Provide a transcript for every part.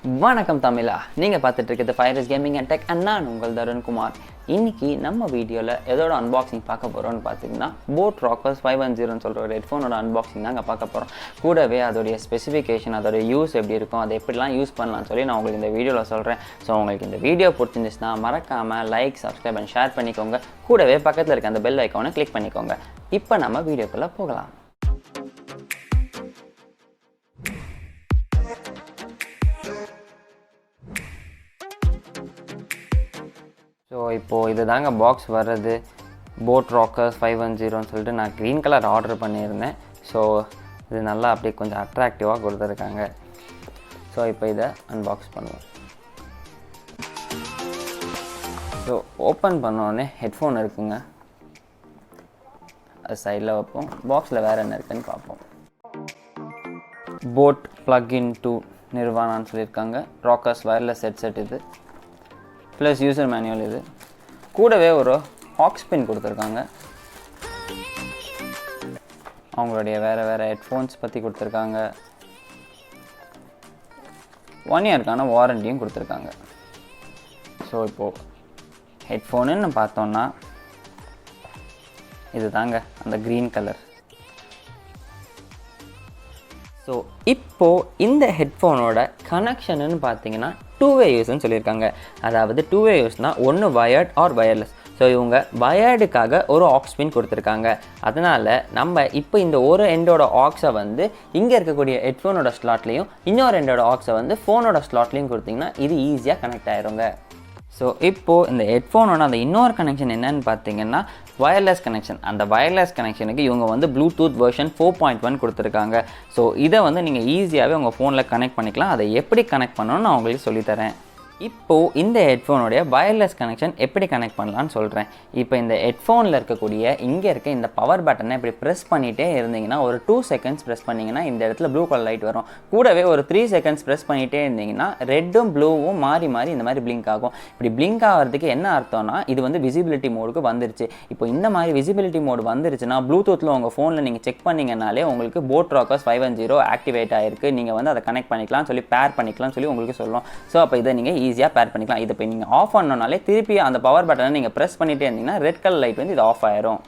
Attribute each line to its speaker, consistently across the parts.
Speaker 1: வணக்கம் தமிழா, நீங்கள் பார்த்துட்டு இருக்கிறது Rockerzz gaming and tech and நான் உங்கள் தருண்குமார். இன்றைக்கி நம்ம வீடியோவில் எதோட அன்பாக்சிங் பார்க்க போகிறோம்னு பார்த்தீங்கன்னா Rockerzz 510 சொல்கிற ஒரு ஹெட்ஃபோனோட அன்பாக்சிங் தாங்க பார்க்க போகிறோம். கூடவே அதோடைய ஸ்பெசிஃபிகேஷன், அதோடைய யூஸ் எப்படி இருக்கும், அதை எப்படிலாம் யூஸ் பண்ணலாம்னு சொல்லி நான் உங்களுக்கு இந்த வீடியோவில் சொல்கிறேன். ஸோ உங்களுக்கு இந்த வீடியோ பிடிச்சிருந்துச்சுன்னா மறக்காமல் லைக், சப்ஸ்கிரைப் அண்ட் ஷேர் பண்ணிக்கோங்க. கூடவே பக்கத்தில் இருக்க அந்த பெல் ஐக்கானை கிளிக் பண்ணிக்கோங்க. இப்போ நம்ம வீடியோக்குள்ளே போகலாம். ஸோ இப்போது இது தாங்க பாக்ஸ் வர்றது. Rockerzz 510 சொல்லிட்டு நான் க்ரீன் கலர் ஆர்டர் பண்ணியிருந்தேன். ஸோ இது நல்லா அப்படியே கொஞ்சம் அட்ராக்டிவாக கொடுத்துருக்காங்க. ஸோ இப்போ இதை அன்பாக்ஸ் பண்ணுவோம். ஸோ ஓப்பன் பண்ணோடனே ஹெட்ஃபோன் இருக்குங்க, அது சைடில் வைப்போம். பாக்ஸில் வேறு என்ன இருக்குதுன்னு பார்ப்போம். போட் ப்ளக்இன் டு நிர்வாணான்னு சொல்லியிருக்காங்க. Rockerzz வயர்லெஸ் ஹெட்செட் இது, ப்ளஸ் யூசர் மேனுவல் இது. கூடவே ஒரு ஹாக்ஸ் பின் கொடுத்துருக்காங்க. அவங்களுடைய வேறு ஹெட்ஃபோன்ஸ் பற்றி கொடுத்துருக்காங்க. 1 இயர்க்கான வாரண்டியும் கொடுத்துருக்காங்க. ஸோ இப்போது ஹெட்ஃபோனுன்னு பார்த்தோன்னா இது தாங்க அந்த க்ரீன் கலர். ஸோ இப்போது இந்த ஹெட்ஃபோனோட கனெக்ஷனுன்னு பார்த்தீங்கன்னா 2-way யூஸ்ன்னு சொல்லியிருக்காங்க. அதாவது 2-way யூஸ்னால் ஒன்று வயர்ட் ஆர் வயர்லெஸ். ஸோ இவங்க வயர்டுக்காக ஒரு ஆக்ஸ் பின் கொடுத்துருக்காங்க. அதனால் நம்ம இப்போ இந்த ஒரு எண்டோட ஆக்ஸை வந்து இங்கே இருக்கக்கூடிய ஹெட்ஃபோனோட ஸ்லாட்லேயும் இன்னொரு எண்டோட ஆக்ஸை வந்து ஃபோனோட ஸ்லாட்லேயும் கொடுத்திங்கன்னா இது ஈஸியாக கனெக்ட் ஆயிருங்க. ஸோ இப்போது இந்த ஹெட்ஃபோனோட அந்த இன்னொரு கனெக்ஷன் என்னன்னு பார்த்தீங்கன்னா வயர்லெஸ் கனெக்ஷன். அந்த வயர்லெஸ் கனெக்ஷனுக்கு இவங்க வந்து ப்ளூடூத் வெர்ஷன் 4.1 கொடுத்துருக்காங்க. ஸோ இதை வந்து நீங்கள் ஈஸியாகவே உங்கள் ஃபோனில் கனெக்ட் பண்ணிக்கலாம். அதை எப்படி கனெக்ட் பண்ணணும்னு நான் உங்களுக்கு சொல்லித்தரேன். இப்போது இந்த ஹெட்ஃபோனுடைய வயர்லெஸ் கனெக்ஷன் எப்படி கனெக்ட் பண்ணலான்னு சொல்கிறேன். இப்போ இந்த ஹெட்ஃபோனில் இருக்கக்கூடிய இங்கே இருக்க இந்த பவர் பட்டனை இப்படி ப்ரெஸ் பண்ணிகிட்டே இருந்தீங்கன்னா ஒரு 2 செகண்ட்ஸ் ப்ரெஸ் பண்ணிங்கன்னா இந்த இடத்துல ப்ளூ கலர் லைட் வரும். கூடவே ஒரு 3 செகண்ட்ஸ் ப்ரெஸ் பண்ணிகிட்டே இருந்தீங்கன்னா ரெட்டும் ப்ளூவும் மாறி இந்த மாதிரி பிளிங்க் ஆகும். இப்படி பிளிங்க் ஆகிறதுக்கு என்ன அர்த்தம்னா இது வந்து விசிபிலிட்டி மோடுக்கு வந்துருச்சு. இப்போ இந்த மாதிரி விசிபிலிட்டி மோடு வந்துருச்சுன்னா ப்ளூடூத்தில் உங்கள் ஃபோனில் நீங்கள் செக் பண்ணிங்கனாலே உங்களுக்கு Rockerzz 510 ஆக்டிவேட் ஆகிருக்கு. நீங்கள் வந்து அதை கனெக்ட் பண்ணிக்கலாம் சொல்லி பேர் பண்ணிக்கலாம்னு சொல்லி உங்களுக்கு சொல்லும். ஸோ அப்போ இதை நீங்கள் ஈஸியாக பேர் பண்ணிக்கலாம். இதை இப்போ நீங்கள் ஆஃப் பண்ணனாலே திருப்பி அந்த பவர் பட்டனை நீங்கள் ப்ரெஸ் பண்ணிகிட்டே இருந்தீங்கன்னா ரெட் கலர் லைட் வந்து இது ஆஃப் ஆயிரும்.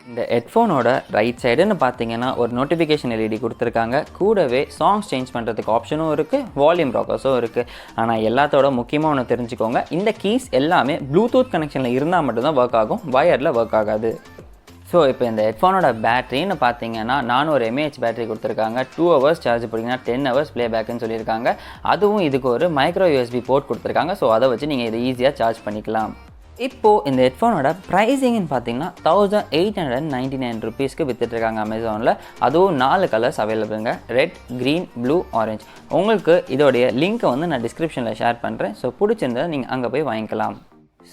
Speaker 1: இந்த ஹெட்ஃபோனோட ரைட் சைடுன்னு பார்த்தீங்கன்னா ஒரு நோட்டிஃபிகேஷன் எல்இடி கொடுத்துருக்காங்க. கூடவே சாங்ஸ் சேஞ்ச் பண்ணுறதுக்கு ஆப்ஷனும் இருக்குது, வால்யூம் ராக்கர்ஸும் இருக்குது. ஆனால் எல்லாத்தோட முக்கியமாக ஒன்று தெரிஞ்சுக்கோங்க, இந்த கீஸ் எல்லாமே ப்ளூடூத் கனெக்ஷனில் இருந்தால் மட்டும்தான் ஒர்க் ஆகும், வயரில் ஒர்க் ஆகாது. ஸோ இப்போ இந்த ஹெட்ஃபோனோட பேட்டரின்னு பார்த்தீங்கன்னா 400 mAh பேட்டரி கொடுத்துருக்காங்க. 2 hours சார்ஜ் போட்டிங்கன்னா 10 hours ப்ளேபேக்குன்னு சொல்லியிருக்காங்க. அதுவும் இதுக்கு ஒரு மைக்ரோ யூஎஸ்பி போர்ட் கொடுத்துருக்காங்க. ஸோ அதை வச்சு நீங்கள் இதை ஈஸியாக சார்ஜ் பண்ணிக்கலாம். இப்போது இந்த ஹெட்ஃபோனோட ப்ரைஸிங்னு பார்த்தீங்கன்னா 1899 ருபீஸ்க்கு விற்றுட்ருக்காங்க அமேசானில். அதுவும் 4 கலர்ஸ் அவைலபிளுங்க, ரெட், க்ரீன், ப்ளூ, ஆரஞ்ச். உங்களுக்கு இதோடைய லிங்க்கை வந்து நான் டிஸ்கிரிப்ஷனில் ஷேர் பண்ணுறேன். ஸோ பிடிச்சிருந்தா நீங்கள் அங்கே போய் வாங்கிக்கலாம்.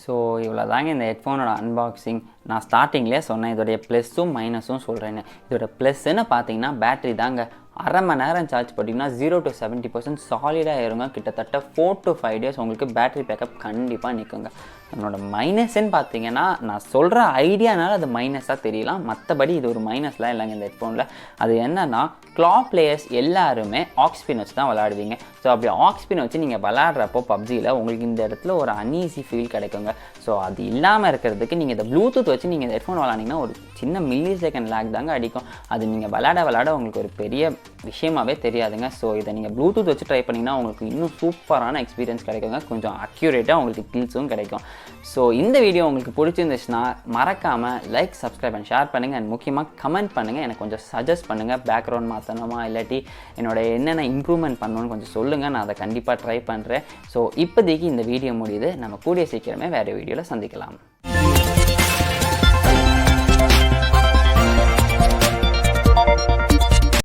Speaker 1: ஸோ இவ்வளோ தாங்க இந்த ஹெட்ஃபோனோட அன்பாக்சிங். நான் ஸ்டார்டிங்லேயே சொன்னேன் இதோடைய ப்ளஸ்ஸும் மைனஸும் சொல்கிறேன்னு. இதோட ப்ளஸ்ன்னு பார்த்தீங்கன்னா பேட்ரி தாங்க. அரை மணி நேரம் சார்ஜ் பண்ணிங்கன்னா 0 to 70% சாலிடாக இருங்க. கிட்டத்தட்ட 4 to 5 days உங்களுக்கு பேட்ரி பேக்கப் கண்டிப்பாக நிற்குங்க. என்னோட மைனஸ்ன்னு பார்த்தீங்கன்னா நான் சொல்கிற ஐடியானால அது மைனஸாக தெரியலாம், மற்றபடி இது ஒரு மைனஸ்லாம் இல்லைங்க இந்த ஹெட்ஃபோனில். அது என்னன்னா க்ளா பிளேயர்ஸ் எல்லாருமே ஆக்ஸ்பின் வச்சு தான் விளையாடுவீங்க. ஸோ அப்படி ஆக்ஸ்பின் வச்சு நீங்கள் விளையாடுறப்போ பப்ஜியில் உங்களுக்கு இந்த இடத்துல ஒரு அன்ஈஸி ஃபீல் கிடைக்குங்க. ஸோ அது இல்லாமல் இருக்கிறதுக்கு நீங்கள் இந்த ப்ளூடூத் வச்சு நீங்கள் இந்த ஹெட்ஃபோன் விளையாண்டிங்கன்னா ஒரு சின்ன மில்லி செகண்ட் லேக் தாங்க அடிக்கும். அது நீங்கள் விளையாட உங்களுக்கு ஒரு பெரிய விஷயமாகவே தெரியாதுங்க. ஸோ இதை நீங்கள் ப்ளூடூத் வச்சு ட்ரை பண்ணிங்கன்னா உங்களுக்கு இன்னும் சூப்பரான எக்ஸ்பீரியன்ஸ் கிடைக்குங்க. கொஞ்சம் அக்யூரேட்டாக உங்களுக்கு கில்ஸும் கிடைக்கும். ஸோ இந்த வீடியோ உங்களுக்கு பிடிச்சிருந்துச்சுன்னா மறக்காமல் லைக், சப்ஸ்கிரைப் அண்ட் ஷேர் பண்ணுங்கள். அண்ட் முக்கியமாக கமெண்ட் பண்ணுங்கள். எனக்கு கொஞ்சம் சஜஸ்ட் பண்ணுங்கள், பேக்ரவுண்ட் மாற்றணுமா இல்லாட்டி என்னோட என்னென்ன இம்ப்ரூவ்மெண்ட் பண்ணணும்னு கொஞ்சம் சொல்லுங்கள். நான் அதை கண்டிப்பாக ட்ரை பண்ணுறேன். ஸோ இப்போதைக்கு இந்த வீடியோ முடியுது. நம்ம கூடிய சீக்கிரமே வேறு வீடியோவில் சந்திக்கலாம்.